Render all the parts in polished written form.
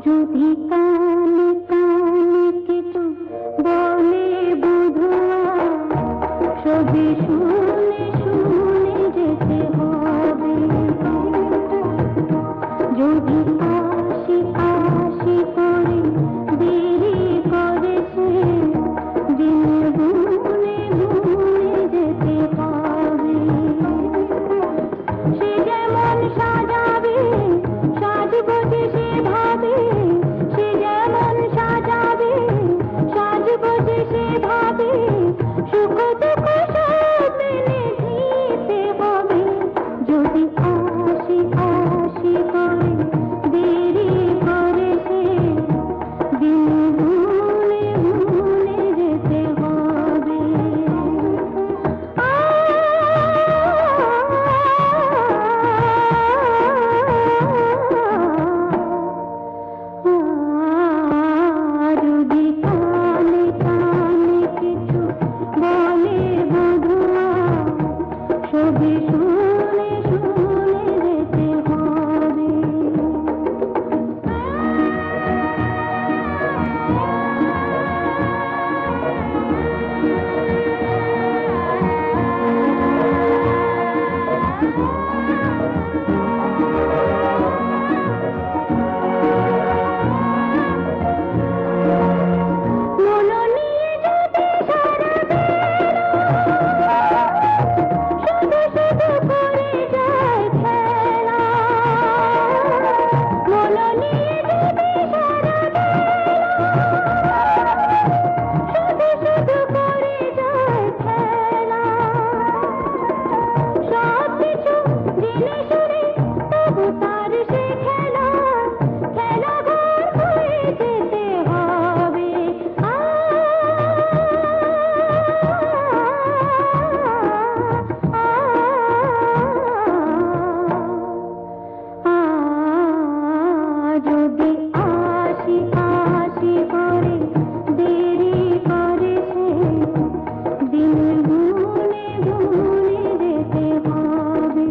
যদি কানে কানে কিছু বলে বধুয়া, সবই শুনে শুনে যেতে হবে। যদি আসি আসি করে দেরি করেছে, দিন গুনে গুনে যেতে হবে। সে যেমন সাজাবে সাজবো যে সেভাবে, সে যেমন সাজাবে সাজবো যে সেভাবে, সুখ দুঃখ সব মেনে নিতে হবে। যদি আসি আসি করে দেরি করেছে, দিন গুনে গুনে যেতে হবে। যদি কানে কানে কিছু বলে বধুয়া, সবই শুনে শুনে যেতে হবে। মন নিয়ে যদি সারা শুধু শুধু করে যায় খেলা, মন নিয়ে যদি সারা শুধু শুধু করে যায় খেলা, সব কিছু জেনে শুনে তবু তার সে খেলা, খেলা ঘর হয়ে যেতে হবে। যদি আসি আসি করে দেরি করেছে, দিন গুনে গুনে যেতে হবে।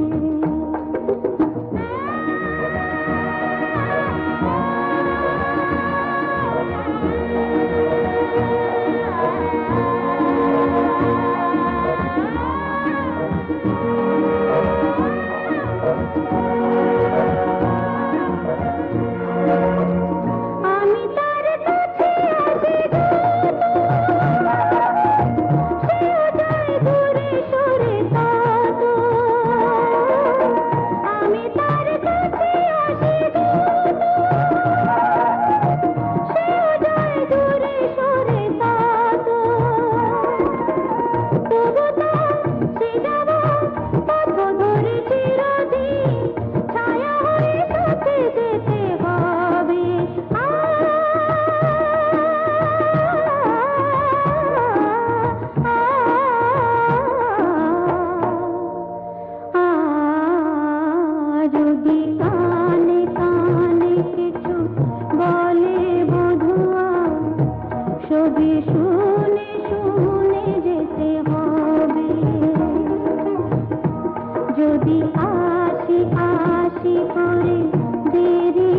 আমি তার কাছে আসি সেও যায় দূরে সরে তত, আমি তার কাছে আসি সেও যায় দূরে সরে তত, তবু তো সে যাওয়া পথ ধরে চিরদিন ছায়া হয়ে সাথে যেতে হবে। যদি কানে কানে কিছু বলে বধুয়া, সবই শুনে শুনে যেতে হবে। যদি আসি আসি করে দেরি